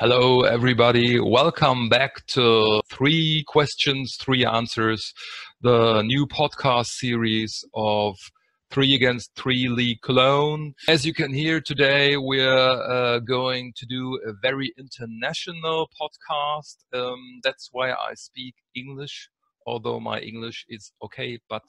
Hello, everybody. Welcome back to 3 Questions, 3 Answers, the new podcast series of 3 Against 3 League Cologne. As you can hear today, we're going to do a very international podcast. That's why I speak English, although my English is okay, but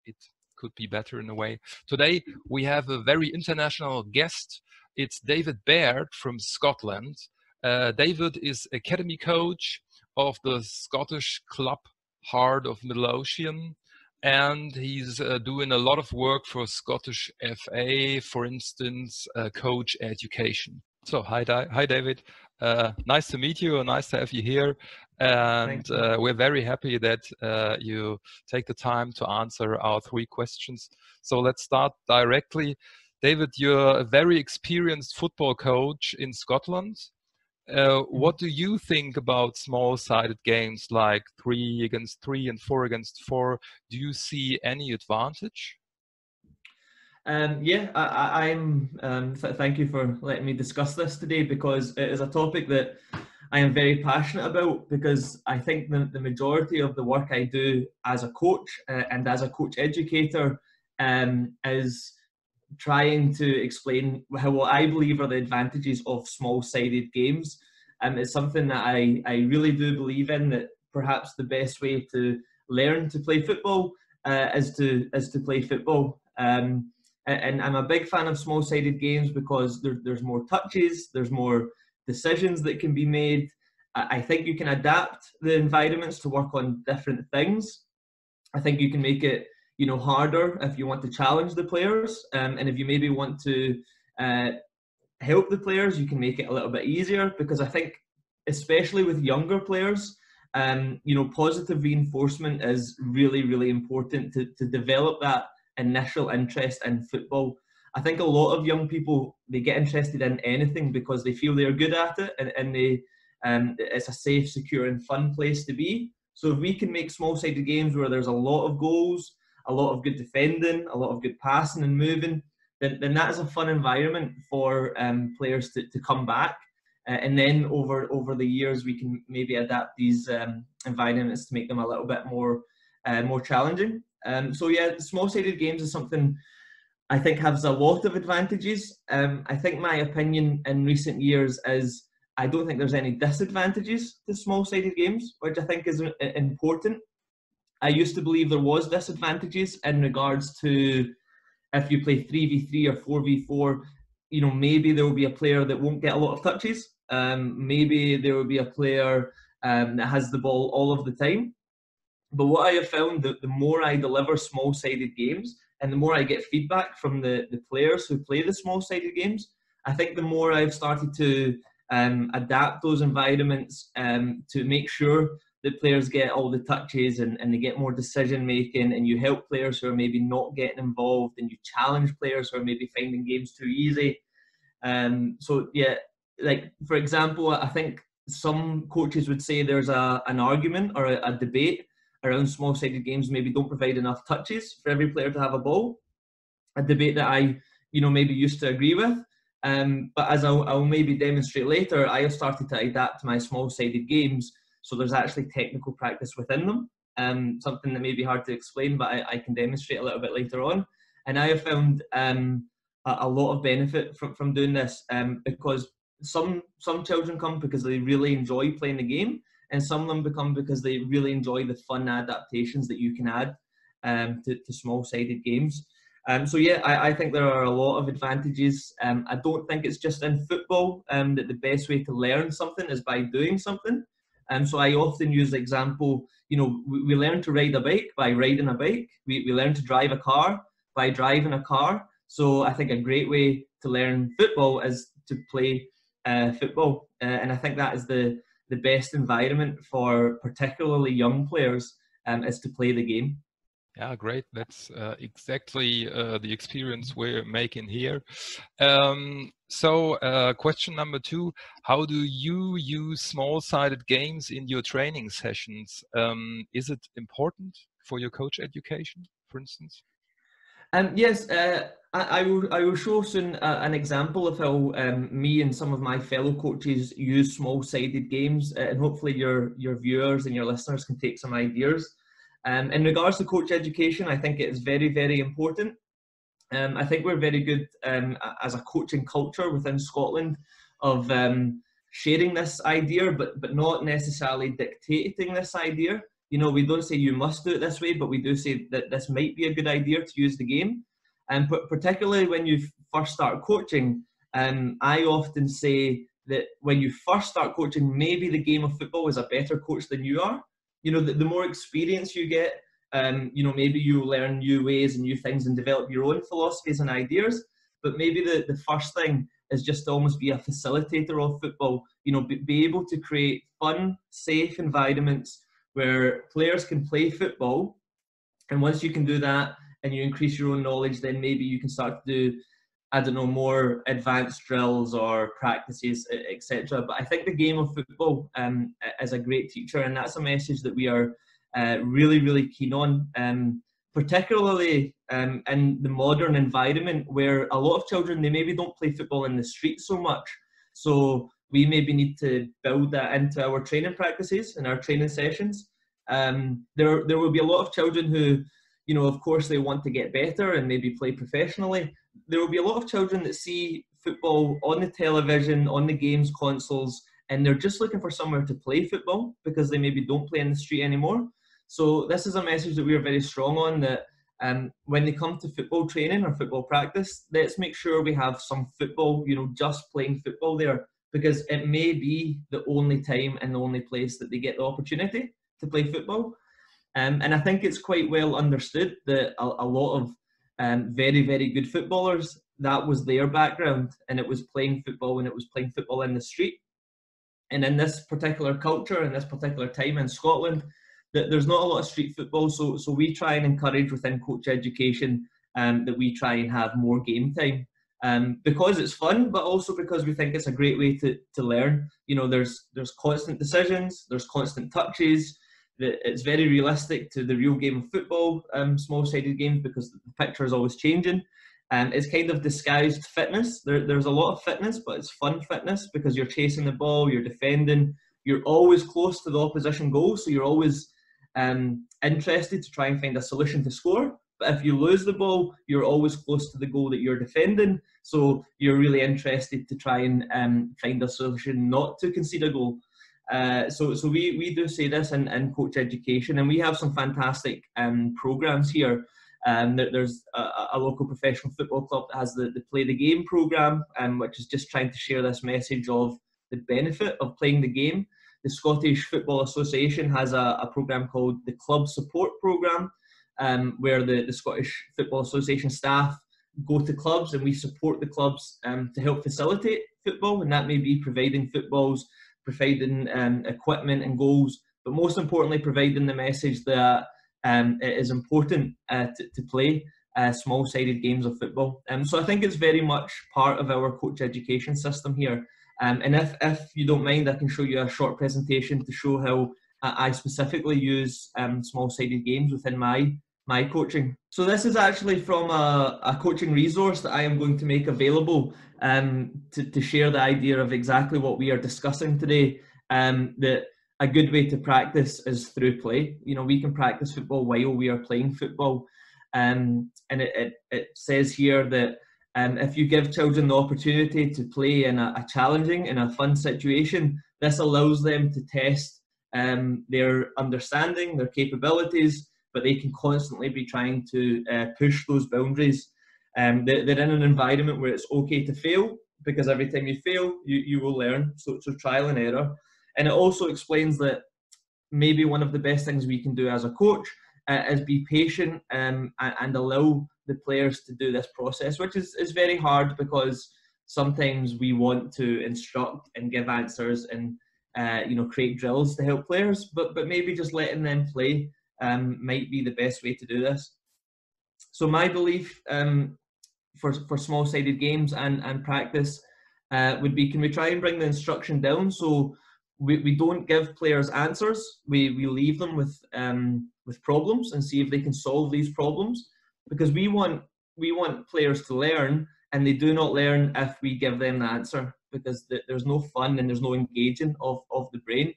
it could be better in a way. Today, we have a very international guest. It's David Baird from Scotland. David is academy coach of the Scottish club Heart of Midlothian, and he's doing a lot of work for Scottish FA, for instance, coach education. So hi David. Nice to meet you and nice to have you here. And we're very happy that you take the time to answer our 3 questions. So let's start directly. David, you're a very experienced football coach in Scotland. What do you think about small-sided games like 3 against 3 and 4 against 4? Do you see any advantage? Thank you for letting me discuss this today, because it is a topic that I am very passionate about, because I think the majority of the work I do as a coach and as a coach educator is trying to explain what I believe are the advantages of small-sided games. It's something that I really do believe in, that perhaps the best way to learn to play football is to play football. And I'm a big fan of small-sided games because there's more touches, there's more decisions that can be made. I think you can adapt the environments to work on different things. I think you can make it harder if you want to challenge the players, and if you maybe want to help the players, you can make it a little bit easier, because I think, especially with younger players, positive reinforcement is really, really important to develop that initial interest in football. I think a lot of young people, they get interested in anything because they feel they're good at it, and it's a safe, secure and fun place to be. So if we can make small-sided games where there's a lot of goals, a lot of good defending, a lot of good passing and moving, then that is a fun environment for players to come back. And then over the years, we can maybe adapt these environments to make them a little bit more challenging. Small-sided games is something I think has a lot of advantages. I think my opinion in recent years is I don't think there's any disadvantages to small-sided games, which I think is important. I used to believe there was disadvantages in regards to if you play 3v3 or 4v4, maybe there will be a player that won't get a lot of touches. Maybe there will be a player that has the ball all of the time. But what I have found, that the more I deliver small-sided games and the more I get feedback from the players who play the small-sided games, I think the more I've started to adapt those environments to make sure that players get all the touches and they get more decision making, and you help players who are maybe not getting involved, and you challenge players who are maybe finding games too easy. For example, I think some coaches would say there's an argument or a debate around small-sided games maybe don't provide enough touches for every player to have a ball. A debate that I maybe used to agree with. But as I'll maybe demonstrate later, I have started to adapt my small-sided games so there's actually technical practice within them. Something that may be hard to explain, but I can demonstrate a little bit later on. And I have found a lot of benefit from doing this, because some children come because they really enjoy playing the game, and some of them come because they really enjoy the fun adaptations that you can add to small-sided games. I think there are a lot of advantages. I don't think it's just in football that the best way to learn something is by doing something. So I often use the example, we learn to ride a bike by riding a bike. We learn to drive a car by driving a car. So I think a great way to learn football is to play football. And I think that is the best environment for particularly young players is to play the game. Yeah, great. That's exactly the experience we're making here. Question number 2, how do you use small-sided games in your training sessions? Is it important for your coach education, for instance? Yes, I will show soon an example of how me and some of my fellow coaches use small-sided games, and hopefully your viewers and your listeners can take some ideas. In regards to coach education, I think it is very, very important. I think we're very good as a coaching culture within Scotland of sharing this idea, but not necessarily dictating this idea. You know, we don't say you must do it this way, but we do say that this might be a good idea to use the game. And particularly when you first start coaching, I often say that when you first start coaching, maybe the game of football is a better coach than you are. You know, the more experience you get, you know, maybe you learn new ways and new things and develop your own philosophies and ideas. But maybe the first thing is just to almost be a facilitator of football. You know, be able to create fun, safe environments where players can play football. And once you can do that and you increase your own knowledge, then maybe you can start to do, I don't know, more advanced drills or practices, etc. But I think the game of football is a great teacher, and that's a message that we are really, really keen on, particularly in the modern environment where a lot of children, they maybe don't play football in the street so much. So we maybe need to build that into our training practices and our training sessions. There will be a lot of children who, you know, of course they want to get better and maybe play professionally. There will be a lot of children that see football on the television, on the games consoles, and they're just looking for somewhere to play football because they maybe don't play in the street anymore. So this is a message that we are very strong on, that when they come to football training or football practice, let's make sure we have some football, you know, just playing football there, because it may be the only time and the only place that they get the opportunity to play football. And I think it's quite well understood that a lot of very, very good footballers, that was their background, and it was playing football, and it was playing football in the street. And in this particular culture, in this particular time in Scotland, there's not a lot of street football, so we try and encourage within coach education that we try and have more game time, because it's fun, but also because we think it's a great way to learn. You know, there's constant decisions, there's constant touches. It's very realistic to the real game of football, small-sided games, because the picture is always changing. It's kind of disguised fitness. There's a lot of fitness, but it's fun fitness because you're chasing the ball, you're defending, you're always close to the opposition goal, so you're always interested to try and find a solution to score. But if you lose the ball, you're always close to the goal that you're defending, so you're really interested to try and find a solution not to concede a goal. So we do say this in coach education, and we have some fantastic programs here. There's a local professional football club that has the Play the Game program, which is just trying to share this message of the benefit of playing the game. The Scottish Football Association has a program called the Club Support Program, where the Scottish Football Association staff go to clubs, and we support the clubs to help facilitate football, and that may be providing footballs, providing equipment and goals, but most importantly providing the message that it is important to play small-sided games of football. So I think it's very much part of our coach education system here. And if you don't mind, I can show you a short presentation to show how I specifically use small-sided games within my coaching. So this is actually from a coaching resource that I am going to make available to share the idea of exactly what we are discussing today. That a good way to practice is through play. You know, we can practice football while we are playing football. And it says here that if you give children the opportunity to play in a challenging and a fun situation, this allows them to test their understanding, their capabilities, but they can constantly be trying to push those boundaries. They're in an environment where it's okay to fail, because every time you fail, you will learn. So trial and error. And it also explains that maybe one of the best things we can do as a coach is be patient and allow the players to do this process, which is very hard, because sometimes we want to instruct and give answers and create drills to help players, but maybe just letting them play might be the best way to do this. So my belief for small-sided games and practice would be, can we try and bring the instruction down so we don't give players answers, we leave them with problems and see if they can solve these problems, because we want we want players to learn, and they do not learn if we give them the answer, because there's no fun and there's no engaging of the brain.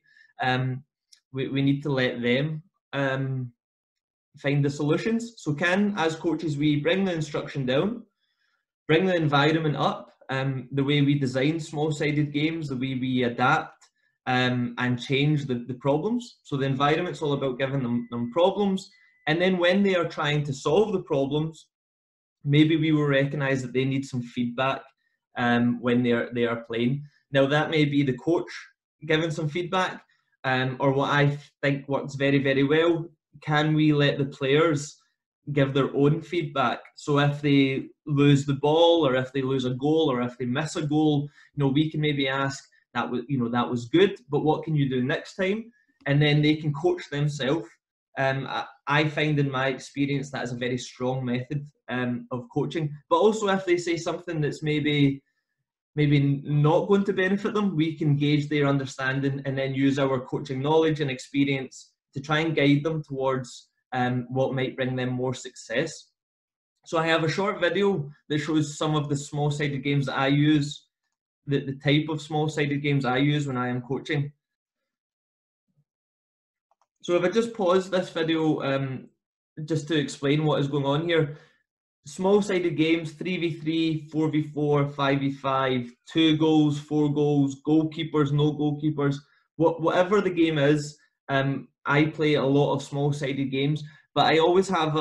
We need to let them find the solutions. So as coaches, we bring the instruction down, bring the environment up, the way we design small-sided games, the way we adapt and change the problems. So the environment's all about giving them problems. And then when they are trying to solve the problems, maybe we will recognize that they need some feedback when they are playing. Now, that may be the coach giving some feedback, or what I think works very, very well, can we let the players give their own feedback? So if they lose the ball, or if they lose a goal, or if they miss a goal, we can maybe ask, that was good, but what can you do next time? And then they can coach themselves. I find in my experience that is a very strong method of coaching. But also, if they say something that's maybe not going to benefit them, we can gauge their understanding and then use our coaching knowledge and experience to try and guide them towards what might bring them more success. So I have a short video that shows some of the small-sided games that I use, the type of small-sided games I use when I am coaching. So if I just pause this video just to explain what is going on here. Small-sided games, 3v3, 4v4, 5v5, 2 goals, 4 goals, goalkeepers, no goalkeepers, whatever the game is. I play a lot of small-sided games, but I always have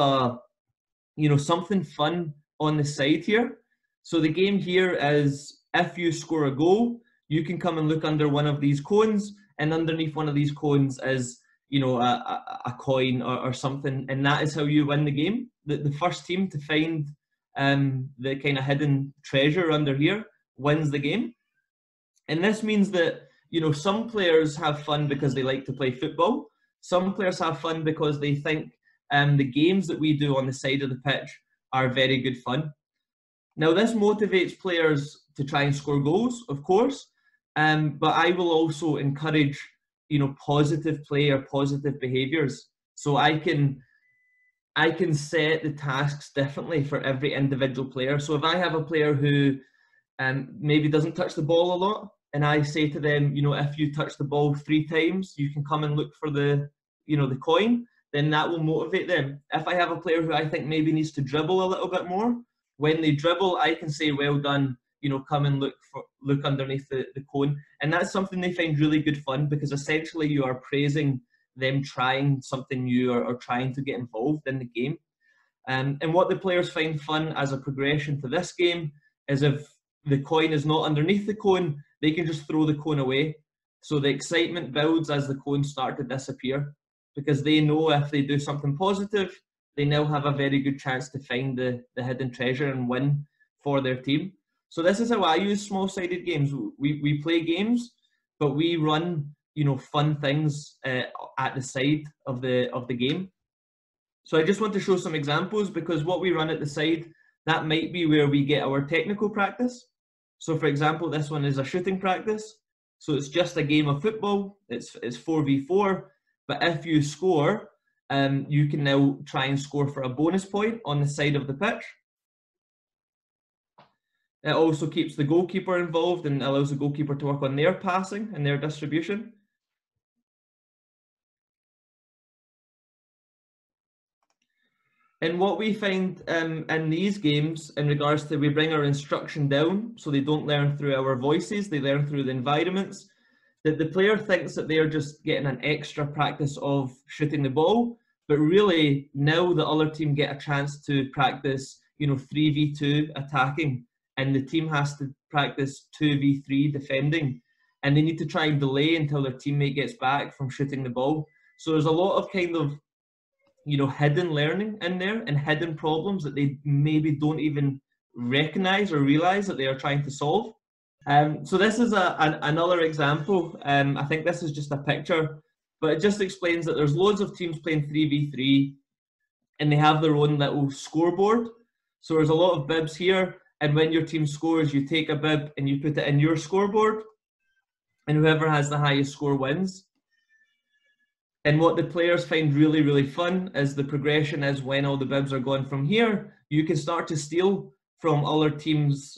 something fun on the side here. So the game here is, if you score a goal, you can come and look under one of these cones, and underneath one of these cones is a coin or something, and that is how you win the game. The first team to find the kind of hidden treasure under here wins the game. And this means that some players have fun because they like to play football. Some players have fun because they think the games that we do on the side of the pitch are very good fun. Now, this motivates players to try and score goals, of course, but I will also encourage positive play or positive behaviors. So I can set the tasks differently for every individual player. So if I have a player who maybe doesn't touch the ball a lot, and I say to them, if you touch the ball 3 times, you can come and look for the coin, then that will motivate them. If I have a player who I think maybe needs to dribble a little bit more, when they dribble, I can say, well done, come and look underneath the cone. And that's something they find really good fun, because essentially you are praising them trying something new or trying to get involved in the game. And what the players find fun as a progression to this game is, if the coin is not underneath the cone, they can just throw the cone away. So the excitement builds as the cones start to disappear, because they know if they do something positive, they now have a very good chance to find the hidden treasure and win for their team. So this is how I use small-sided games. We play games, but we run fun things at the side of the game. So I just want to show some examples, because what we run at the side, that might be where we get our technical practice. So for example, this one is a shooting practice. So it's just a game of football. It's 4v4, but if you score, you can now try and score for a bonus point on the side of the pitch. It also keeps the goalkeeper involved and allows the goalkeeper to work on their passing and their distribution. And what we find in these games, in regards to, we bring our instruction down, so they don't learn through our voices, they learn through the environments, that the player thinks that they're just getting an extra practice of shooting the ball, but really now the other team get a chance to practice 3v2 attacking, and the team has to practice 2v3 defending, and they need to try and delay until their teammate gets back from shooting the ball. So there's a lot of kind of hidden learning in there, and hidden problems that they maybe don't even recognize or realize that they are trying to solve. So this is another example. I think this is just a picture, but it just explains that there's loads of teams playing 3v3, and they have their own little scoreboard. So there's a lot of bibs here, and when your team scores, you take a bib and you put it in your scoreboard, and whoever has the highest score wins. And what the players find really, really fun is the progression is, when all the bibs are gone from here, you can start to steal from other teams'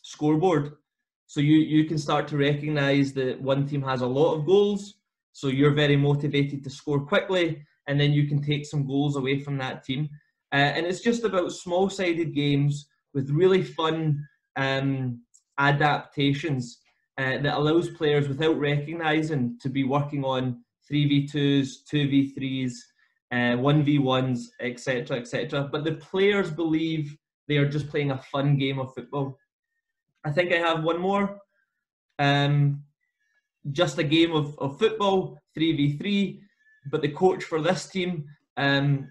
scoreboard. So you can start to recognise that one team has a lot of goals, so you're very motivated to score quickly, and then you can take some goals away from that team. And it's just about small-sided games with really fun adaptations that allows players, without recognising, to be working on 3v2s, 2v3s, 1v1s, etc., etc. But the players believe they are just playing a fun game of football. I think I have one more. Just a game of football, 3v3, but the coach for this team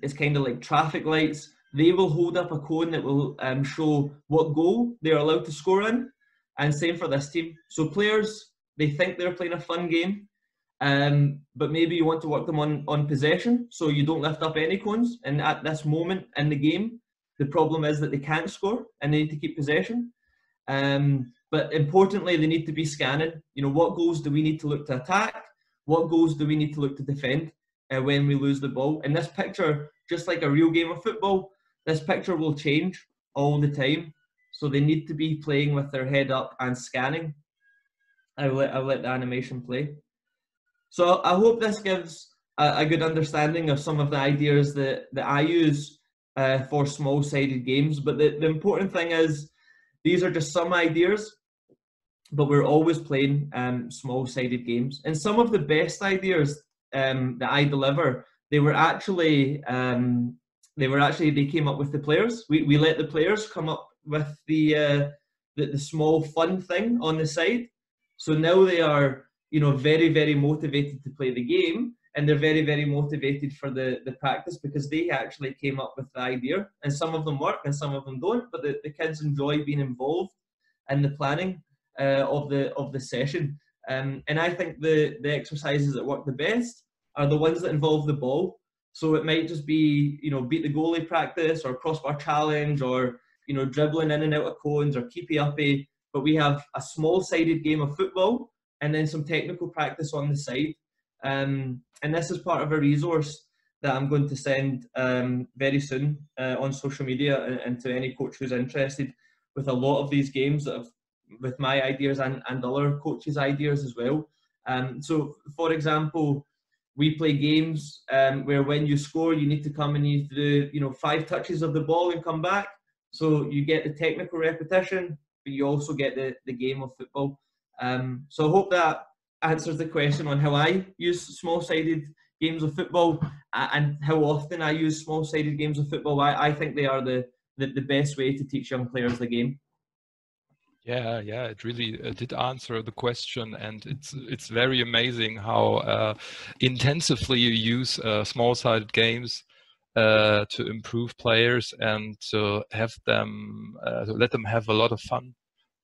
is kind of like traffic lights. They will hold up a cone that will show what goal they're allowed to score in, and same for this team. So players, they think they're playing a fun game, but maybe you want to work them on possession, so you don't lift up any cones. And at this moment in the game, the problem is that they can't score and they need to keep possession. But importantly, they need to be scanning. You know, what goals do we need to look to attack? What goals do we need to look to defend when we lose the ball? And this picture, just like a real game of football, this picture will change all the time. So they need to be playing with their head up and scanning. I'll let the animation play. So I hope this gives a good understanding of some of the ideas that I use for small-sided games. But the important thing is, these are just some ideas, but we're always playing small-sided games. And some of the best ideas that I deliver, they came up with the players. We let the players come up with the small fun thing on the side. So now they are, you know, very, very motivated to play the game, and they're very, very motivated for the practice, because they actually came up with the idea. And some of them work and some of them don't, but the kids enjoy being involved in the planning of the session. And I think the exercises that work the best are the ones that involve the ball. So it might just be, you know, beat the goalie practice, or crossbar challenge, or, you know, dribbling in and out of cones, or keepy uppy. But we have a small-sided game of football and then some technical practice on the side. And this is part of a resource that I'm going to send very soon on social media, and to any coach who's interested, with a lot of these games that have, with my ideas and other coaches' ideas as well. So, for example, we play games where when you score, you need to come and you do, you know, 5 touches of the ball and come back. So you get the technical repetition, but you also get the game of football. So I hope that answers the question on how I use small-sided games of football, and how often I use small-sided games of football. I think they are the best way to teach young players the game. Yeah, it really did answer the question, and it's very amazing how intensively you use small-sided games to improve players and to have them to let them have a lot of fun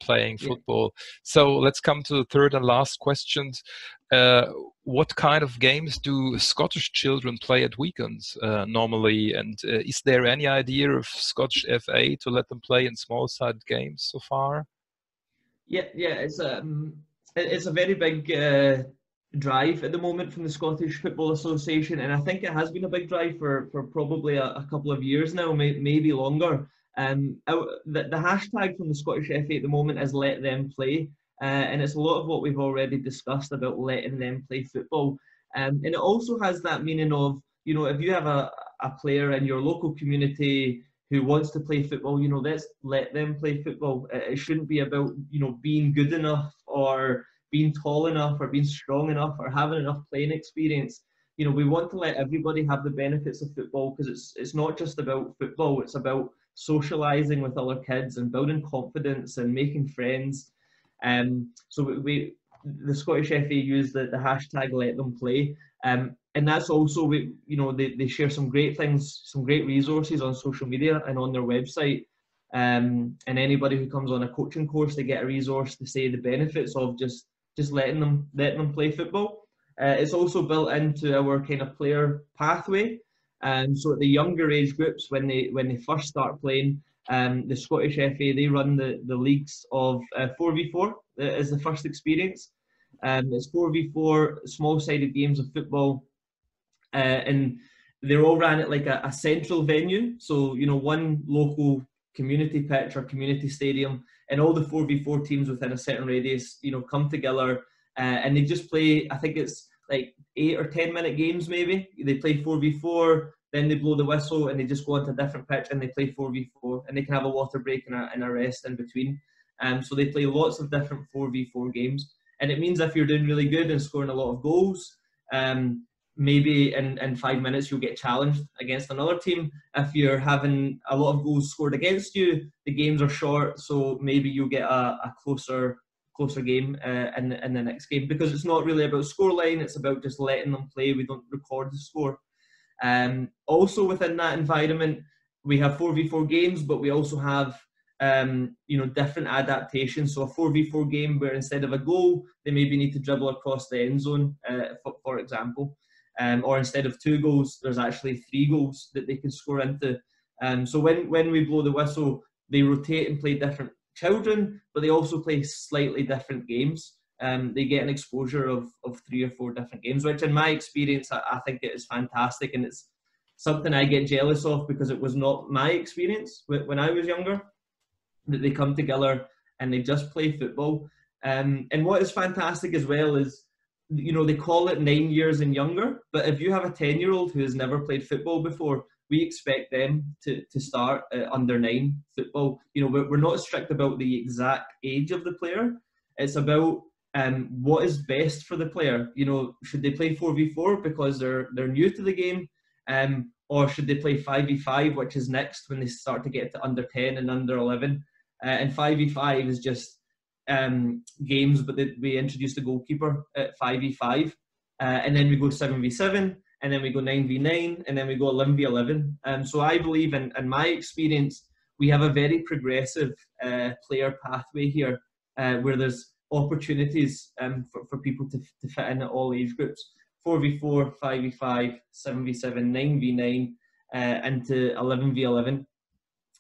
playing football. Yeah. So let's come to the third and last questions. What kind of games do Scottish children play at weekends normally? And is there any idea of Scottish FA to let them play in small-sided games so far? Yeah, it's a very big drive at the moment from the Scottish Football Association, and I think it has been a big drive for probably a couple of years now, maybe longer. The hashtag from the Scottish FA at the moment is "Let Them Play," and it's a lot of what we've already discussed about letting them play football. And it also has that meaning of, you know, if you have a player in your local community who wants to play football, you know, let's let them play football. It shouldn't be about, you know, being good enough, or being tall enough, or being strong enough, or having enough playing experience. You know, we want to let everybody have the benefits of football, because it's not just about football, it's about socialising with other kids and building confidence and making friends. So the Scottish FA use the hashtag "Let Them Play," and that's also, you know, they share some great things, some great resources on social media and on their website. And anybody who comes on a coaching course, they get a resource to say the benefits of just letting them play football. It's also built into our kind of player pathway. So at the younger age groups, when they first start playing, the Scottish FA, they run the leagues of 4v4 as the first experience. It's 4v4 small-sided games of football, and they're all ran at like a central venue. So, you know, one local community pitch or community stadium, and all the 4v4 teams within a certain radius, you know, come together and they just play, I think it's like 8 or 10 minute games maybe. They play 4v4, then they blow the whistle and they just go onto a different pitch and they play 4v4, and they can have a water break and a rest in between. So they play lots of different 4v4 games. And it means if you're doing really good and scoring a lot of goals, maybe in 5 minutes you'll get challenged against another team. If you're having a lot of goals scored against you, the games are short, so maybe you'll get a closer game in the next game, because it's not really about scoreline, it's about just letting them play. We don't record the score. Also within that environment, we have 4v4 games, but we also have you know, different adaptations. So a 4v4 game where instead of a goal, they maybe need to dribble across the end zone, for example. Or instead of 2 goals, there's actually 3 goals that they can score into. So when we blow the whistle, they rotate and play different children, but they also play slightly different games. They get an exposure of 3 or 4 different games, which in my experience, I think it is fantastic, and it's something I get jealous of because it was not my experience when I was younger, that they come together and they just play football. And what is fantastic as well is, you know, they call it 9 years and younger, but if you have a 10-year-old who has never played football before, we expect them to start under 9 football. You know, we're not strict about the exact age of the player. It's about what is best for the player. You know, should they play 4v4 because they're new to the game, or should they play 5v5, which is next when they start to get to under 10 and under 11? And 5v5 is just games, but we introduced a goalkeeper at 5v5, and then we go 7v7, and then we go 9v9, and then we go 11v11. So I believe, in my experience, we have a very progressive player pathway here, where there's opportunities for people to fit in at all age groups. 4v4, 5v5, 7v7, 9v9, into 11v11.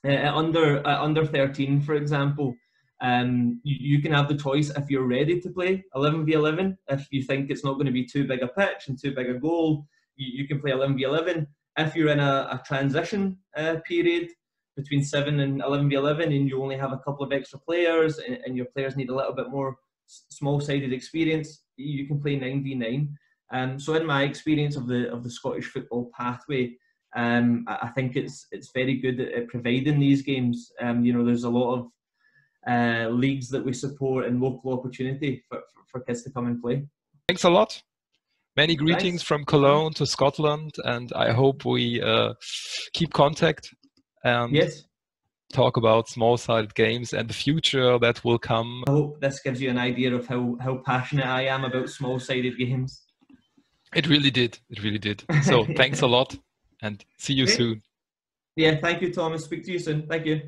Under 13, for example, you can have the choice if you're ready to play 11v11. If you think it's not going to be too big a pitch and too big a goal, you can play 11v11. If you're in a transition period between 7 and 11v11 and you only have a couple of extra players and your players need a little bit more small-sided experience, you can play 9v9. So in my experience of the Scottish football pathway, I think it's very good at providing these games. You know, there's a lot of leagues that we support and local opportunity for kids to come and play. Thanks a lot. Many greetings Thanks. From Cologne to Scotland, and I hope we keep contact and Yes. talk about small-sided games and the future that will come. I hope this gives you an idea of how passionate I am about small-sided games. It really did. It really did. So thanks a lot and see you soon. Yeah, thank you, Thomas. Speak to you soon. Thank you.